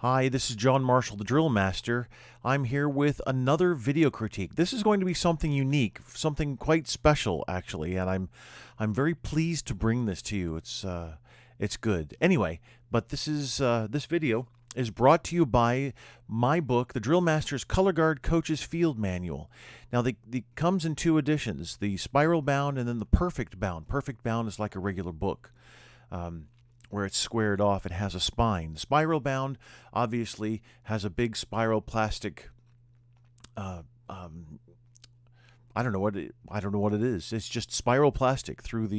Hi, this is John Marshall, the DrillMaster. I'm here with another video critique. This is going to be something unique, something quite special, actually, and I'm very pleased to bring this to you. It's good. Anyway, but this video is brought to you by my book, The DrillMaster's Color Guard Coach's Field Manual. Now, the comes in two editions: the spiral bound and then the perfect bound. Perfect bound is like a regular book. Where it's squared off, it has a spine. Spiral bound obviously has a big spiral plastic. I don't know what it is. It's just spiral plastic through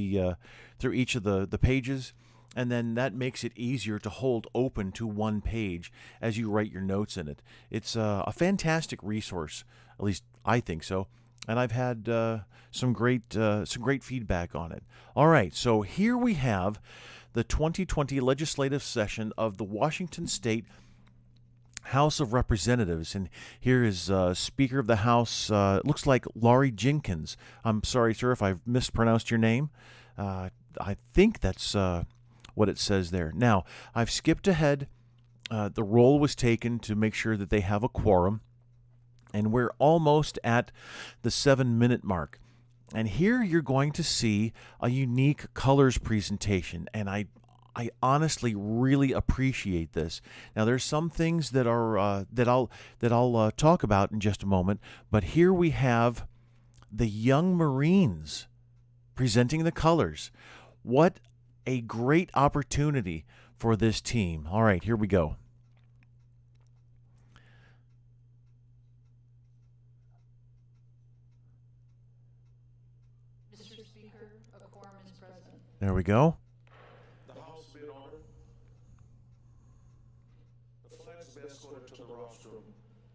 through each of the pages, and then that makes it easier to hold open to one page as you write your notes in it. It's a fantastic resource, at least I think so. And I've had some great feedback on it. All right, so here we have the 2020 legislative session of the Washington State House of Representatives. And here is Speaker of the House, it looks like Laurie Jenkins. I'm sorry, sir, if I've mispronounced your name. I think that's what it says there. Now, I've skipped ahead. The roll was taken to make sure that they have a quorum. And we're almost at the 7-minute mark. And here you're going to see a unique colors presentation, and I honestly really appreciate this. Now, there's some things that are that I'll talk about in just a moment, but here we have the young Marines presenting the colors. What a great opportunity for this team. All right, here we go. Mr. Speaker, a quorum is present. There we go. The House be in order. The flags be escorted to the rostrum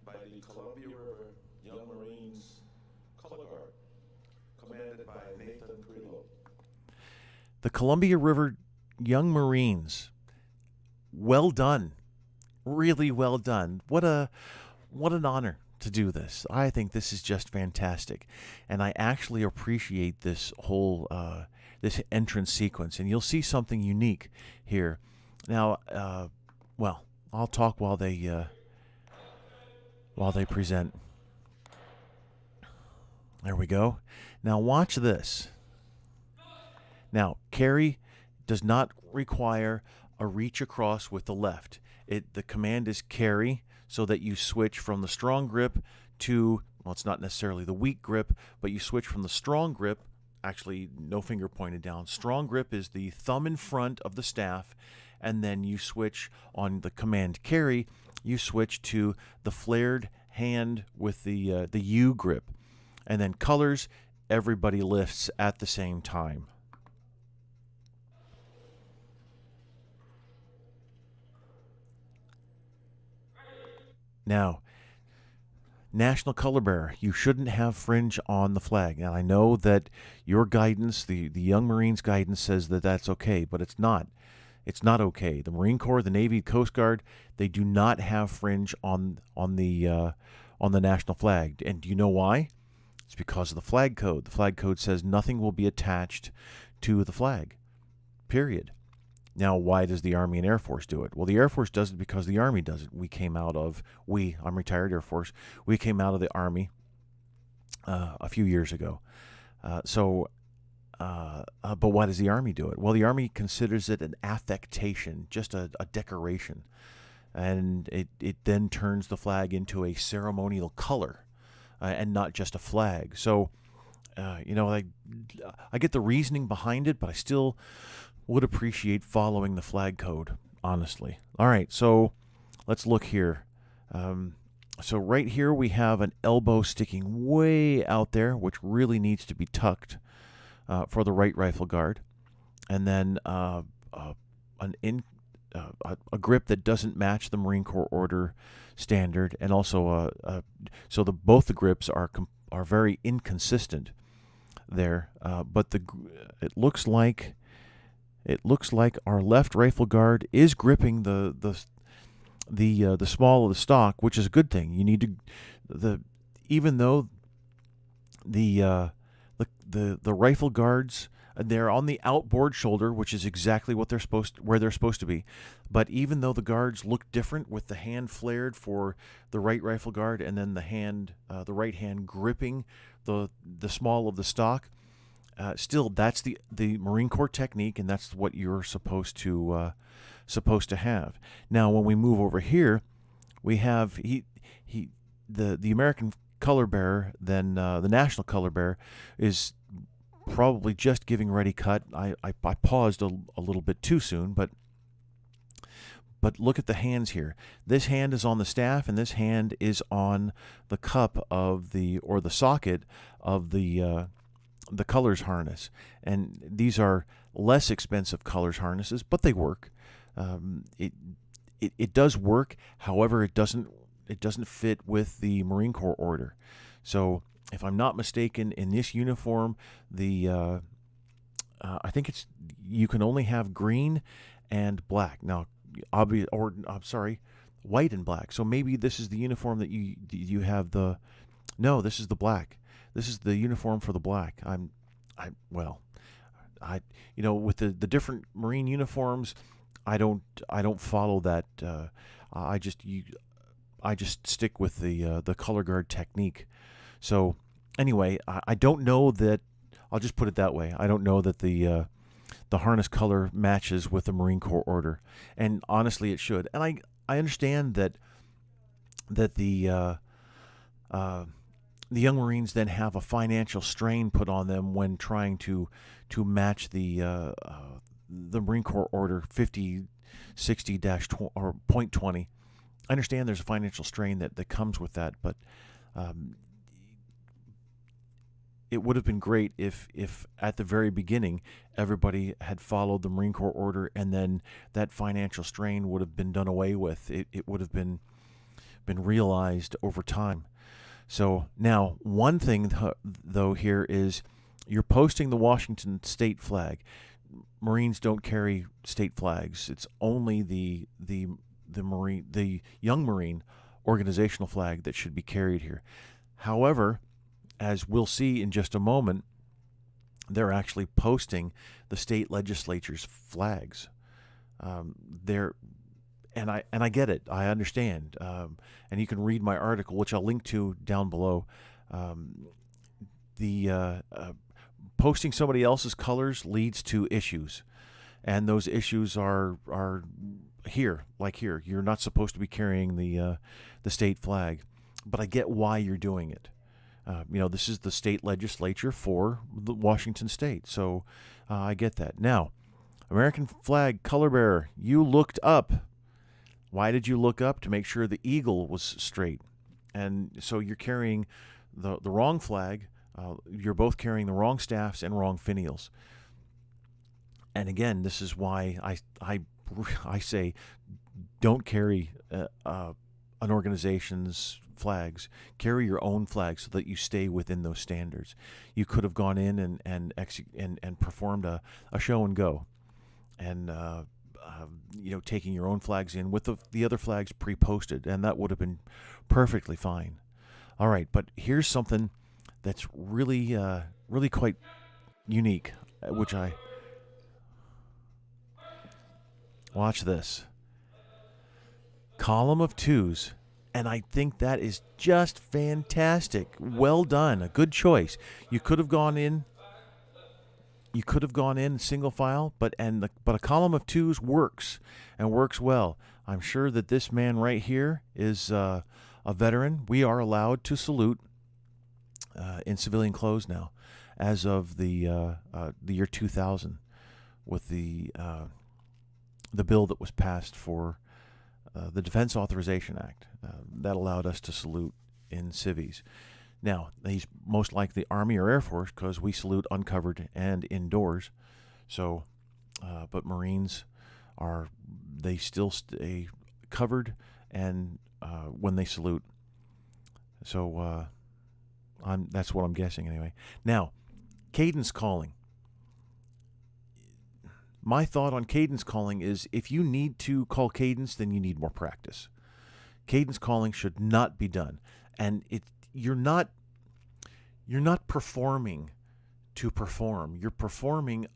by the Columbia River Young Marines Color Guard, commanded by Nathan Grillo. The Columbia River Young Marines. Well done. Really well done. What an honor to do this. I think this is just fantastic, and I actually appreciate this whole this entrance sequence. And you'll see something unique here. Now, well, I'll talk while they present. There we go. Now watch this. Now, carry does not require a reach across with the left. The command is carry, so that you switch from the strong grip to, well, it's not necessarily the weak grip, but you switch from the strong grip, actually no finger pointed down. Strong grip is the thumb in front of the staff, and then you switch on the command carry, you switch to the flared hand with the U grip. And then colors, everybody lifts at the same time. Now, National Color Bearer, you shouldn't have fringe on the flag. And I know that your guidance, the Young Marines guidance, says that that's okay, but it's not. It's not okay. The Marine Corps, the Navy, Coast Guard, they do not have fringe on the national flag. And do you know why? It's because of the flag code. The flag code says nothing will be attached to the flag, period. Now, why does the Army and Air Force do it? Well, the Air Force does it because the Army does it. I'm retired Air Force. We came out of the Army a few years ago. But why does the Army do it? Well, the Army considers it an affectation, just a decoration. And it then turns the flag into a ceremonial color and not just a flag. So, I get the reasoning behind it, but I still would appreciate following the flag code, honestly. All right, so let's look here. So right here we have an elbow sticking way out there, which really needs to be tucked for the right rifle guard. And then a grip that doesn't match the Marine Corps order standard, and also so both the grips are very inconsistent there. But it looks like our left rifle guard is gripping the small of the stock, which is a good thing. You need to even though the rifle guards They're on the outboard shoulder, which is exactly what where they're supposed to be. But even though the guards look different, with the hand flared for the right rifle guard, and then the right hand gripping the small of the stock, still that's the Marine Corps technique, and that's what you're supposed to have. Now, when we move over here, we have the American color bearer, then the national color bearer is probably just giving ready cut. I paused a little bit too soon, but look at the hands here. This hand is on the staff, and this hand is on the cup of the socket of the colors harness. And these are less expensive colors harnesses, but they work. It does work. However, it doesn't fit with the Marine Corps order. So, if I'm not mistaken, in this uniform, I think you can only have green and black. Now, white and black. So maybe this is the uniform that you have the. No, this is the black. This is the uniform for the black. With the different Marine uniforms, I don't follow that. I just stick with the color guard technique. So anyway, I don't know that. I'll just put it that way. I don't know that the harness color matches with the Marine Corps order, and honestly, it should. And I understand that the young Marines then have a financial strain put on them when trying to match the Marine Corps order 5060- or .20. I understand there's a financial strain that comes with that, but it would have been great if at the very beginning everybody had followed the Marine Corps order, and then that financial strain would have been done away with. It would have been realized over time. So now, one thing though here is you're posting the Washington state flag. Marines don't carry state flags. It's only the young Marine organizational flag that should be carried here. However, as we'll see in just a moment, they're actually posting the state legislature's flags. And I get it. I understand. And you can read my article, which I'll link to down below. Posting somebody else's colors leads to issues, and those issues are here. Like here, you're not supposed to be carrying the state flag, but I get why you're doing it. This is the state legislature for the Washington state, so I get that. Now, American flag color bearer, you looked up. Why did you look up? To make sure the eagle was straight. And so you're carrying the wrong flag. You're both carrying the wrong staffs and wrong finials. And again, this is why I say don't carry an organization's flags. Carry your own flag so that you stay within those standards. You could have gone in and performed a show and go, and taking your own flags in with the other flags pre-posted, and that would have been perfectly fine. All right, but here's something that's really quite unique, which I watch this column of twos. And I think that is just fantastic. Well done. A good choice. You could have gone in single file, but a column of twos works and works well. I'm sure that this man right here is a veteran. We are allowed to salute in civilian clothes now, as of the year 2000, with the bill that was passed for the Defense Authorization Act that allowed us to salute in civvies. Now, he's most likely Army or Air Force, because we salute uncovered and indoors. So, but Marines they still stay covered and when they salute. So that's what I'm guessing anyway. Now, cadence calling. My thought on cadence calling is, if you need to call cadence, then you need more practice. Cadence calling should not be done, and you're not performing to perform. You're performing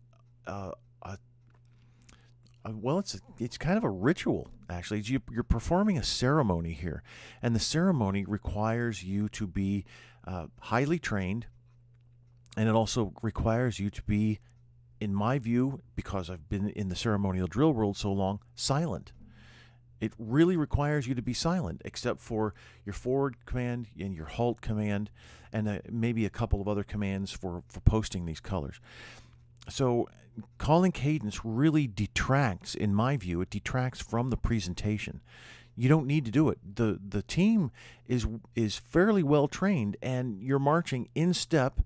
well, it's kind of a ritual, actually. You're performing a ceremony here, and the ceremony requires you to be highly trained, and it also requires you to be, in my view, because I've been in the ceremonial drill world so long, silent. It really requires you to be silent, except for your forward command and your halt command, and maybe a couple of other commands for posting these colors. So calling cadence really detracts, in my view, it detracts from the presentation. You don't need to do it. The team is fairly well trained, and you're marching in step,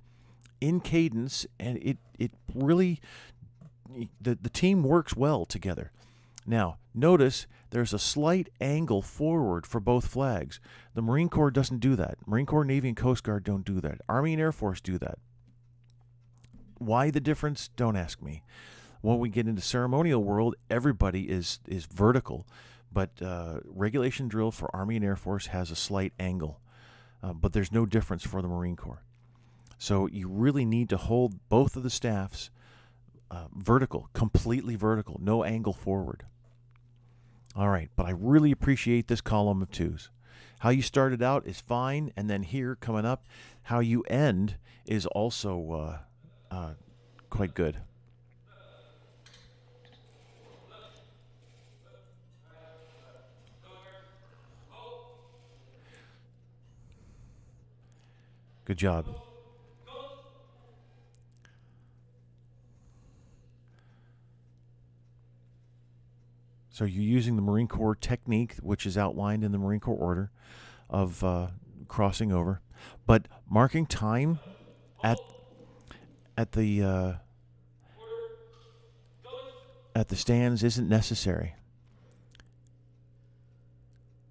in cadence, and it really, the team works well together. Now, notice there's a slight angle forward for both flags. The Marine Corps doesn't do that. Marine Corps, Navy, and Coast Guard don't do that. Army and Air Force do that. Why the difference? Don't ask me. When we get into ceremonial world, everybody is vertical, but regulation drill for Army and Air Force has a slight angle, but there's no difference for the Marine Corps. So you really need to hold both of the staffs vertical, completely vertical, no angle forward. All right, but I really appreciate this column of twos. How you started out is fine, and then here coming up, how you end is also quite good. Good job. So you're using the Marine Corps technique, which is outlined in the Marine Corps order of crossing over, but marking time at the stands isn't necessary.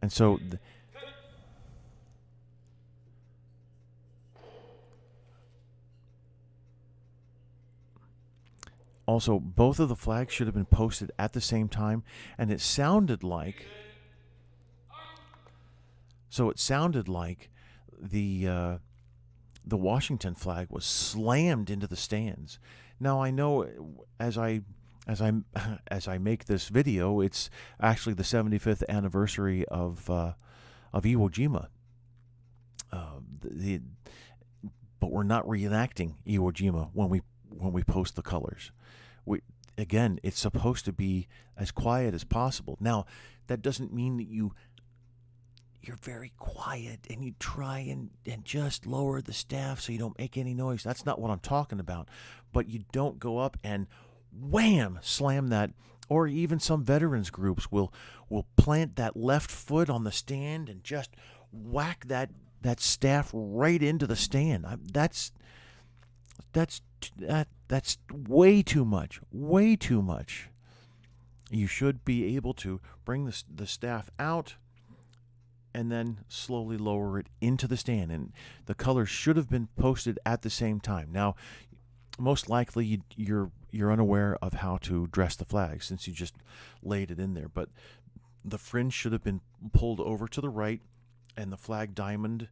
And so also, both of the flags should have been posted at the same time, and it sounded like the Washington flag was slammed into the stands. Now I know as I make this video, it's actually the 75th anniversary of Iwo Jima. But we're not reenacting Iwo Jima when we post the colors. Again, it's supposed to be as quiet as possible. Now, that doesn't mean that you're very quiet and you try and just lower the staff so you don't make any noise. That's not what I'm talking about. But you don't go up and wham, slam that. Or even some veterans groups will plant that left foot on the stand and just whack that staff right into the stand. That's way too much. Way too much. You should be able to bring the staff out and then slowly lower it into the stand. And the colors should have been posted at the same time. Now, most likely you're unaware of how to dress the flag since you just laid it in there. But the fringe should have been pulled over to the right and the flag diamonded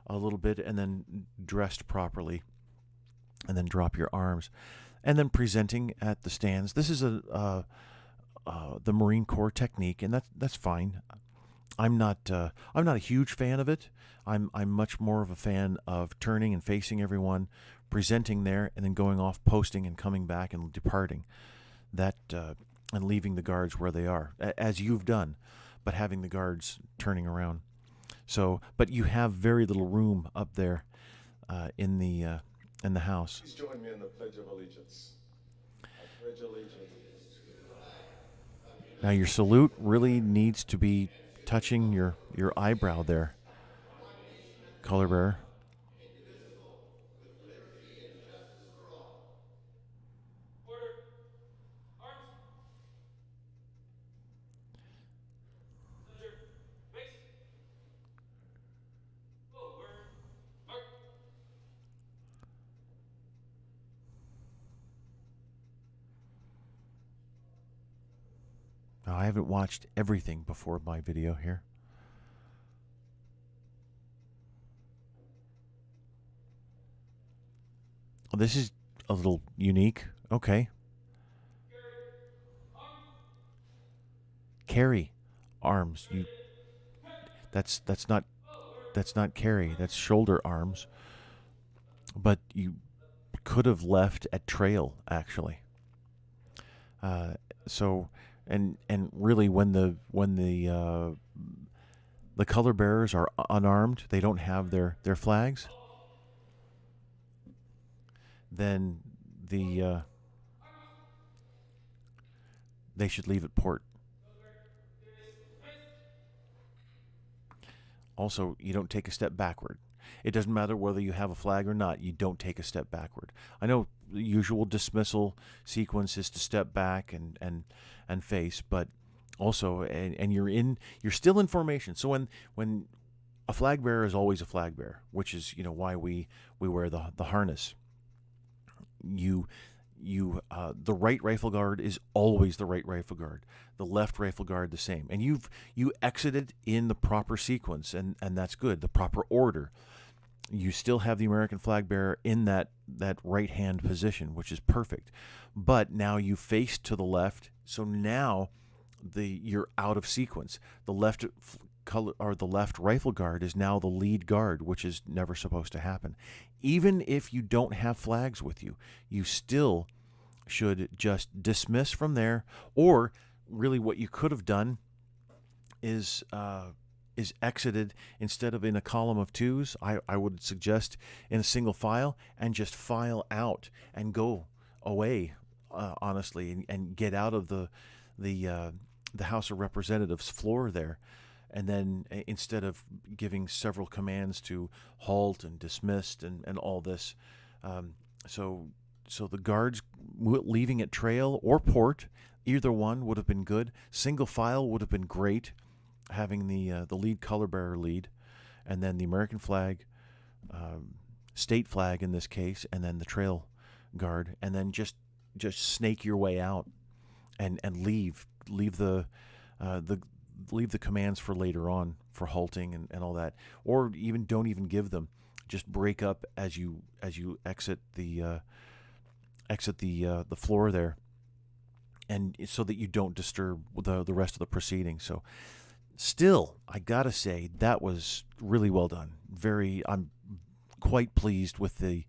a little bit and then dressed properly, and then drop your arms, and then presenting at the stands. This is the Marine Corps technique, and that's fine. I'm not a huge fan of it. I'm much more of a fan of turning and facing everyone, presenting there, and then going off, posting, and coming back and departing. That and leaving the guards where they are, as you've done, but having the guards turning around. So, but you have very little room up there in the house. Please join me in the Pledge of Allegiance. I pledge allegiance. Now your salute really needs to be touching your eyebrow there, color bearer. Now, I haven't watched everything before my video here. This is a little unique. Okay. Carry arms. That's not carry. That's shoulder arms. But you could have left at trail actually. So and really when the color bearers are unarmed, they don't have their flags, then they should leave at port. Also, you don't take a step backward. It doesn't matter whether you have a flag or not, you don't take a step backward. I know the usual dismissal sequence is to step back and face, but also and you're still in formation. So when a flag bearer is always a flag bearer, which is why we wear the harness. The right rifle guard is always the right rifle guard. The left rifle guard the same. And you exited in the proper sequence, and that's good. The proper order. You still have the American flag bearer in that right hand position, which is perfect. But now you face to the left, so now you're out of sequence. The left rifle guard is now the lead guard, which is never supposed to happen. Even if you don't have flags with you, you still should just dismiss from there. Or really, what you could have done is exited instead of in a column of twos. I would suggest in a single file and just file out and go away, honestly, and get out of the House of Representatives floor there. And then instead of giving several commands to halt and dismissed and all this, so the guards leaving at trail or port, either one would have been good. Single file would have been great, having the lead color bearer lead, and then the American flag, state flag in this case, and then the trail guard, and then just snake your way out and leave the commands for later on for halting and all that, or even don't even give them. Just break up as you exit the floor there, and so that you don't disturb the rest of the proceedings. So still, I gotta say that was really well done. I'm quite pleased with the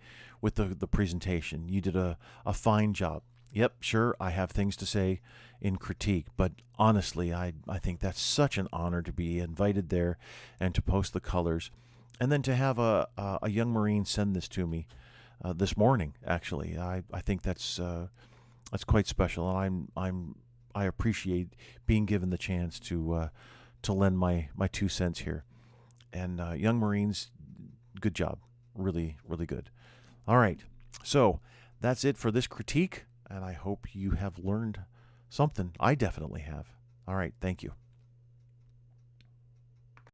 presentation. You did a fine job. Yep, sure, I have things to say in critique, but honestly, I think that's such an honor to be invited there and to post the colors, and then to have a young Marine send this to me this morning. Actually, I think that's quite special, and I appreciate being given the chance to lend my 2 cents here. And young Marines, good job, really really good. All right, so that's it for this critique. And I hope you have learned something. I definitely have. All right. Thank you.